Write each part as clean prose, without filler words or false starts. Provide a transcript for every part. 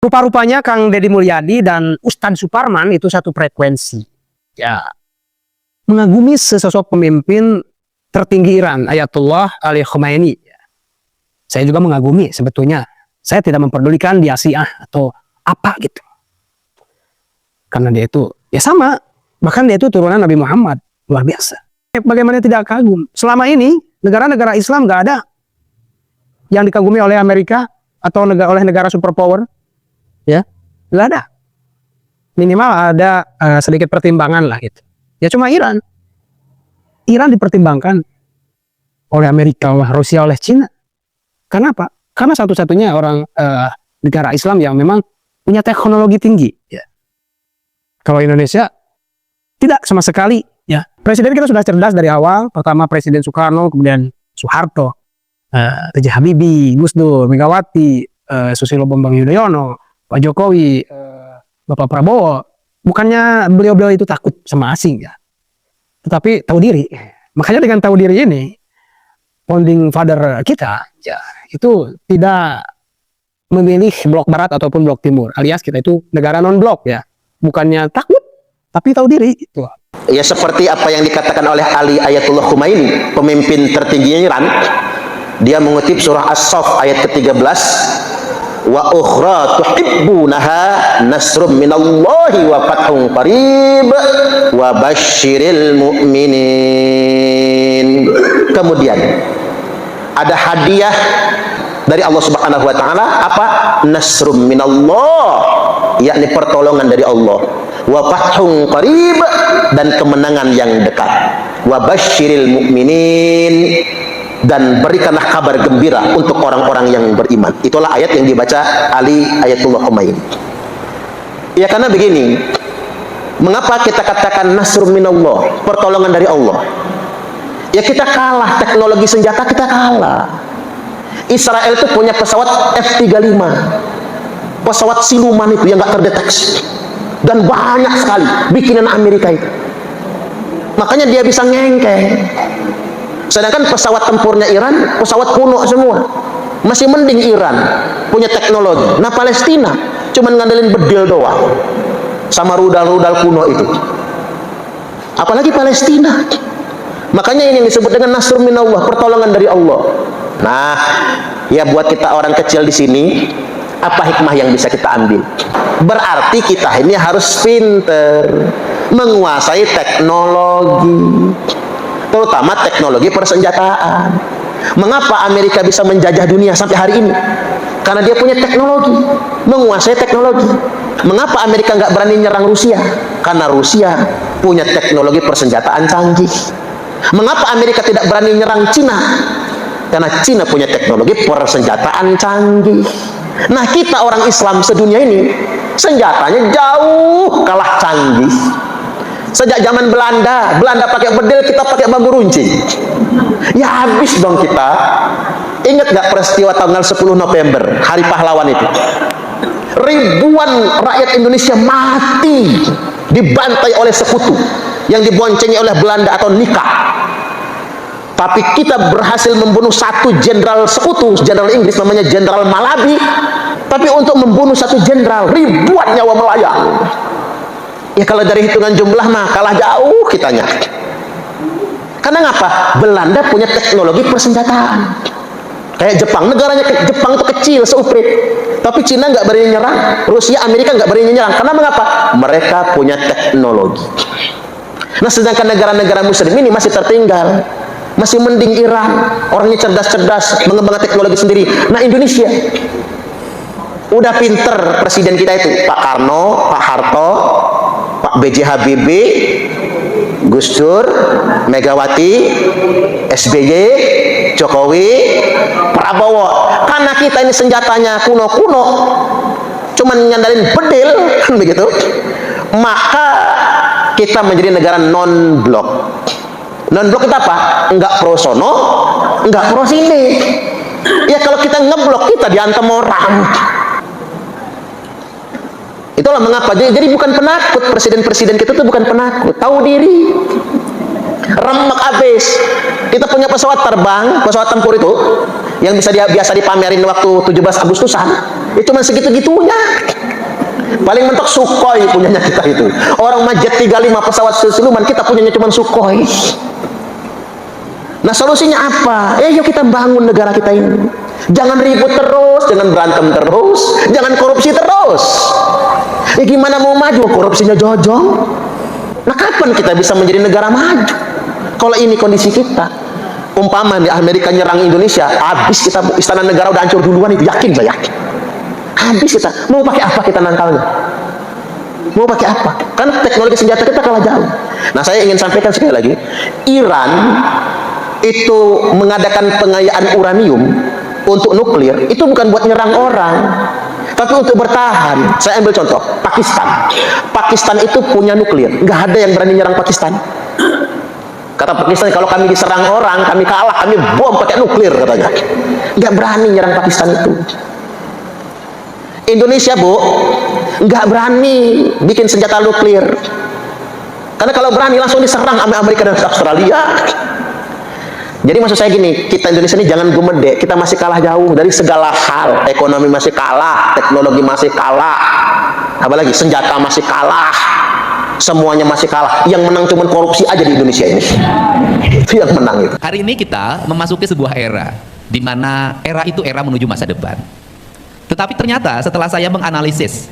Rupa-rupanya Kang Deddy Mulyadi dan Ustadz Suparman itu satu frekuensi. Ya, mengagumi sesosok pemimpin tertinggi Iran, Ayatollah Ali Khamenei. Saya juga mengagumi sebetulnya. Saya tidak memperdulikan dia Syiah atau apa gitu. Karena dia itu, ya sama. Bahkan dia itu turunan Nabi Muhammad. Luar biasa. Bagaimana tidak kagum? Selama ini, negara-negara Islam nggak ada yang dikagumi oleh Amerika atau oleh negara superpower. Ya, nggak ada. Minimal ada sedikit pertimbangan lah gitu. Ya cuma Iran. Iran dipertimbangkan oleh Amerika, oleh Rusia, oleh Cina. Kenapa? Karena satu-satunya orang negara Islam yang memang punya teknologi tinggi. Ya. Kalau Indonesia tidak sama sekali. Ya. Presiden kita sudah cerdas dari awal. Pertama Presiden Soekarno, kemudian Soeharto, B.J. Habibie, Gus Dur, Megawati, Susilo Bambang Yudhoyono, Pak Jokowi, Bapak Prabowo. Bukannya beliau-beliau itu takut sama asing ya. Tetapi tahu diri. Makanya dengan tahu diri ini, founding father kita ya itu tidak memilih blok barat ataupun blok timur, alias kita itu negara non blok ya. Bukannya takut, tapi tahu diri itu. Ya seperti apa yang dikatakan oleh Ali Ayatullah Khomeini, pemimpin tertinggi Iran. Dia mengutip surah As-Saff ayat ke-13, wa ukhra tuhibbunaha nasrum minallahi wa fathun qarib wa basyiril mu'minin. Kemudian ada hadiah dari Allah Subhanahu wa taala, apa? Nasrum minallah, yakni pertolongan dari Allah, wa fathun qarib, dan kemenangan yang dekat, wa basyiril mu'minin, dan berikanlah kabar gembira untuk orang-orang yang beriman. Itulah ayat yang dibaca Ali Ayatullah Khomeini. Ya karena begini, mengapa kita katakan nasrun minallah, pertolongan dari Allah? Ya kita kalah, teknologi senjata kita kalah. Israel itu punya pesawat F-35, pesawat siluman itu yang gak terdeteksi, dan banyak sekali bikinan Amerika itu. Makanya dia bisa ngengkeng. Sedangkan pesawat tempurnya Iran, pesawat kuno semua. Masih mending Iran punya teknologi. Nah Palestina cuman ngandelin bedil doang sama rudal-rudal kuno itu. Apalagi Palestina. Makanya ini yang disebut dengan nasrun minallah, pertolongan dari Allah. Nah, ya buat kita orang kecil di sini, apa hikmah yang bisa kita ambil? Berarti kita ini harus pinter menguasai teknologi, terutama teknologi persenjataan. Mengapa Amerika bisa menjajah dunia sampai hari ini? Karena dia punya teknologi, menguasai teknologi. Mengapa Amerika nggak berani nyerang Rusia? Karena Rusia punya teknologi persenjataan canggih. Mengapa Amerika tidak berani nyerang Cina? Karena Cina punya teknologi persenjataan canggih. Nah kita orang Islam sedunia ini senjatanya jauh kalah canggih. Sejak zaman Belanda pakai bedil, kita pakai bambu runcing. Ya habis dong kita. Ingat gak peristiwa tanggal 10 November, Hari Pahlawan itu? Ribuan rakyat Indonesia mati, dibantai oleh sekutu yang diboncengi oleh Belanda atau nikah. Tapi kita berhasil membunuh satu jenderal sekutu, jenderal Inggris namanya Jenderal Malabi. Tapi untuk membunuh satu jenderal, ribuan nyawa melayang. Ya kalau dari hitungan jumlah mah kalah jauh kitanya. Karena ngapa? Belanda punya teknologi persenjataan. Kayak Jepang, negaranya Jepang itu kecil, seuprit. Tapi Cina nggak berani nyerang, Rusia, Amerika nggak berani nyerang. Karena mengapa? Mereka punya teknologi. Nah sedangkan negara-negara muslim ini masih tertinggal. Masih mending Iran, orangnya cerdas-cerdas, mengembangkan teknologi sendiri. Nah Indonesia udah pinter presiden kita itu, Pak Karno, Pak Harto, Pak B.J. Habibie, Gus Dur, Megawati, SBY, Jokowi, Prabowo. Karena kita ini senjatanya kuno-kuno, cuman nyandalin bedil, kan begitu. Maka kita menjadi negara non-blok. Non-blok itu apa? Enggak pro sono, enggak pro sini. Ya kalau kita ngeblok, kita diantem orang. Itulah mengapa. Jadi bukan penakut, presiden-presiden kita tuh bukan penakut, tahu diri. Remek abis. Kita punya pesawat terbang, pesawat tempur itu yang biasa dipamerin waktu 17 Agustusan. Itu cuma segitu-gitunya. Paling mentok Sukhoi punyanya kita itu. Orang Jet 35 pesawat siluman, kita punyanya cuma Sukhoi. Nah solusinya apa? Yuk kita bangun negara kita ini. Jangan ribut terus, jangan berantem terus, jangan korupsi terus. Gimana mau maju? Korupsinya jojong. Nah kapan kita bisa menjadi negara maju? Kalau ini kondisi kita. Umpama di Amerika nyerang Indonesia, habis kita, istana negara udah hancur duluan, itu yakin, saya yakin. Habis kita. Mau pakai apa kita nangkalnya? Mau pakai apa? Kan teknologi senjata kita kalah jauh. Nah saya ingin sampaikan sekali lagi, Iran itu mengadakan pengayaan uranium untuk nuklir, itu bukan buat nyerang orang, tapi untuk bertahan. Saya ambil contoh Pakistan. Pakistan itu punya nuklir, nggak ada yang berani nyerang Pakistan. Kata Pakistan, kalau kami diserang orang, kami kalah, kami bom pakai nuklir, katanya. Nggak berani nyerang Pakistan itu. Indonesia, Bu, nggak berani bikin senjata nuklir, karena kalau berani langsung diserang sama Amerika dan Australia. Jadi maksud saya gini, kita Indonesia ini jangan gumede, kita masih kalah jauh dari segala hal. Ekonomi masih kalah, teknologi masih kalah, apalagi senjata masih kalah, semuanya masih kalah. Yang menang cuma korupsi aja di Indonesia ini. Itu yang menang itu. Hari ini kita memasuki sebuah era, di mana era itu era menuju masa depan. Tetapi ternyata setelah saya menganalisis,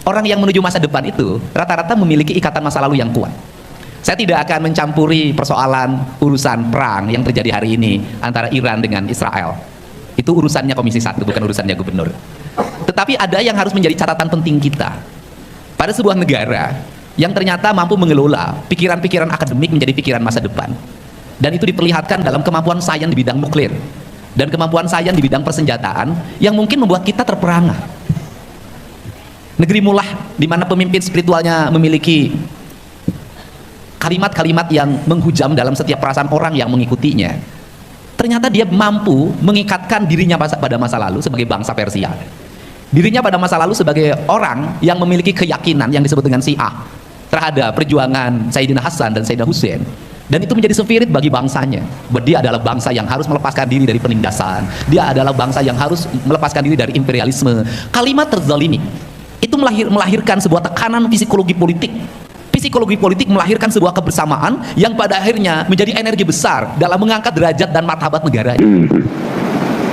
orang yang menuju masa depan itu rata-rata memiliki ikatan masa lalu yang kuat. Saya tidak akan mencampuri persoalan urusan perang yang terjadi hari ini antara Iran dengan Israel. Itu urusannya Komisi 1, bukan urusannya gubernur. Tetapi ada yang harus menjadi catatan penting kita. Pada sebuah negara yang ternyata mampu mengelola pikiran-pikiran akademik menjadi pikiran masa depan. Dan itu diperlihatkan dalam kemampuan sains di bidang nuklir. Dan kemampuan sains di bidang persenjataan yang mungkin membuat kita terperangah. Negeri Mullah, di mana pemimpin spiritualnya memiliki kalimat-kalimat yang menghujam dalam setiap perasaan orang yang mengikutinya. Ternyata dia mampu mengikatkan dirinya pada masa lalu sebagai bangsa Persia. Dirinya pada masa lalu sebagai orang yang memiliki keyakinan yang disebut dengan Syiah terhadap perjuangan Sayyidina Hasan dan Sayyidina Husain. Dan itu menjadi spirit bagi bangsanya. Bahwa dia adalah bangsa yang harus melepaskan diri dari penindasan. Dia adalah bangsa yang harus melepaskan diri dari imperialisme. Kalimat terzalimi itu melahirkan sebuah tekanan psikologi politik. Psikologi politik melahirkan sebuah kebersamaan yang pada akhirnya menjadi energi besar dalam mengangkat derajat dan martabat negara.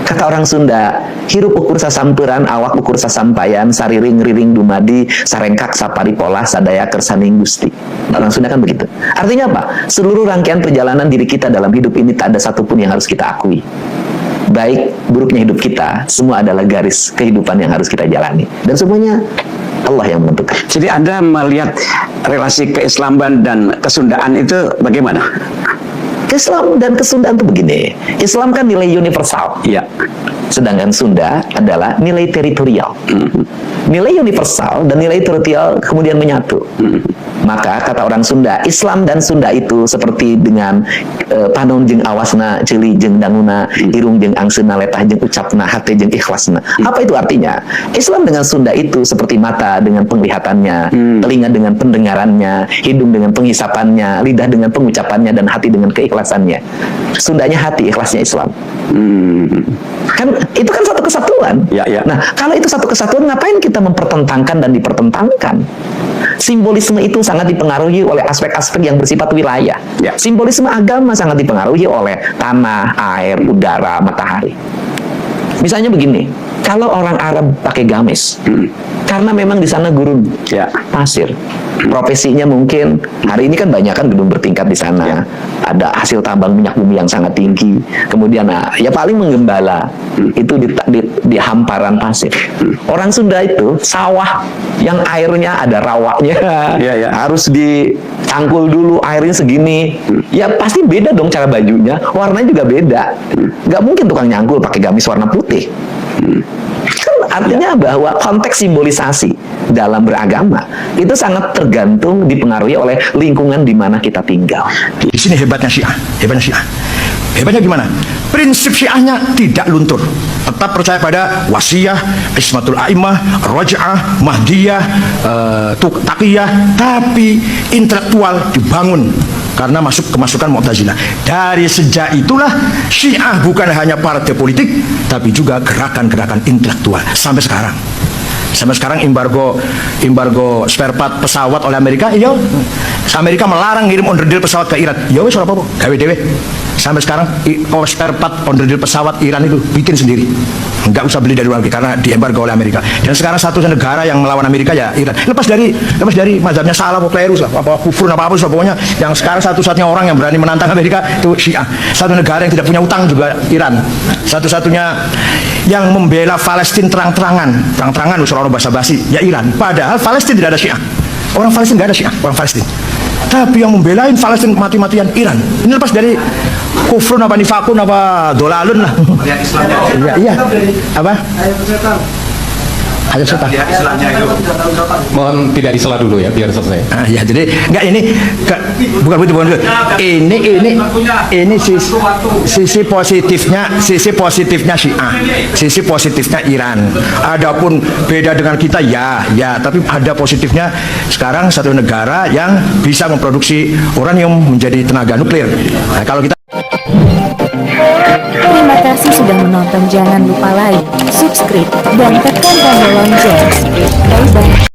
Kata orang Sunda, hirup ukur sasamperan, awak ukur sasampayan, sariring riring dumadi, sarengkak sapari pola, sadaya kersaning gusti. Orang Sunda kan begitu. Artinya apa? Seluruh rangkaian perjalanan diri kita dalam hidup ini tak ada satupun yang harus kita akui. Baik buruknya hidup kita, semua adalah garis kehidupan yang harus kita jalani. Dan semuanya Allah yang menentukan. Jadi Anda melihat relasi keislaman dan kesundaan itu bagaimana? Islam dan kesundaan itu begini. Islam kan nilai universal. Iya. Sedangkan Sunda adalah nilai teritorial. Nilai universal dan nilai teritorial kemudian menyatu. Maka kata orang Sunda, Islam dan Sunda itu seperti dengan panon jeung awasna, ceuli jeung danguna, irung jeung angsena, letah jeung ucapna, hate jeung ikhlasna. Apa itu artinya? Islam dengan Sunda itu seperti mata dengan penglihatannya, telinga dengan pendengarannya, hidung dengan penghisapannya, lidah dengan pengucapannya, dan hati dengan keikhlasannya. Sundanya hati, ikhlasnya Islam. Kan itu kan satu kesatuan. Ya, ya. Nah, kalau itu satu kesatuan, ngapain kita mempertentangkan dan dipertentangkan? Simbolisme itu sangat dipengaruhi oleh aspek-aspek yang bersifat wilayah. Ya. Simbolisme agama sangat dipengaruhi oleh tanah, air, udara, matahari. Misalnya begini, kalau orang Arab pakai gamis, karena memang di sana gurun, Ya. pasir. Profesinya mungkin hari ini kan banyak kan gedung bertingkat di sana. Ya. Ada hasil tambang minyak bumi yang sangat tinggi. Kemudian ya paling menggembala itu di hamparan pasir. Orang Sunda itu sawah yang airnya ada rawaknya, Ya, ya. harus ditangkul dulu, airnya segini. Ya pasti beda dong cara bajunya, warnanya juga beda. Nggak mungkin tukang nyangkul pakai gamis warna putih. Kan artinya bahwa konteks simbolisasi dalam beragama itu sangat tergantung dipengaruhi oleh lingkungan di mana kita tinggal. Di sini hebatnya Syiah, hebatnya Syiah. Hebatnya gimana? Prinsip Syiahnya tidak luntur. Tetap percaya pada wasiyah, ismatul a'immah, raj'ah, mahdiyah, taqiyah, tapi intelektual dibangun karena kemasukan Mu'tazilah. Dari sejak itulah Syiah bukan hanya partai politik tapi juga gerakan-gerakan intelektual sampai sekarang. Sampai sekarang embargo spare part pesawat oleh Amerika, iya. Amerika melarang ngirim onderdil pesawat ke Iran. Ya wis ora apa-apa, gawe dhewe. Sampai sekarang spare part onderdil pesawat Iran itu bikin sendiri. Enggak usah beli dari luar negeri karena diembargo oleh Amerika. Dan sekarang satu negara yang melawan Amerika ya Iran. Lepas dari mazhabnya salah apa klerus lah, apa kufur apa pokoknya yang sekarang satu-satunya orang yang berani menantang Amerika itu Syiah. Satu negara yang tidak punya utang juga Iran. Satu-satunya yang membela Palestina terang-terangan usul orang basa-basi ya Iran. Padahal Palestina tidak ada Syiah. Orang Palestina tidak ada Syiah, orang Palestina. Tapi yang membelain Palestina mati-matian Iran. Ini lepas dari kufrun apa nifakun apa dolalun lah. Iya. Apa? Ayat setan. Mohon tidak disela dulu ya, biar selesai. Ya jadi enggak ini bukan begitu. Ini sisi positifnya Syiah, sisi positifnya Iran. Adapun beda dengan kita ya, tapi ada positifnya sekarang satu negara yang bisa memproduksi uranium menjadi tenaga nuklir. Nah, kalau kita Terima kasih sudah menonton. Jangan lupa like, subscribe, dan tekan tombol lonceng. Bye bye.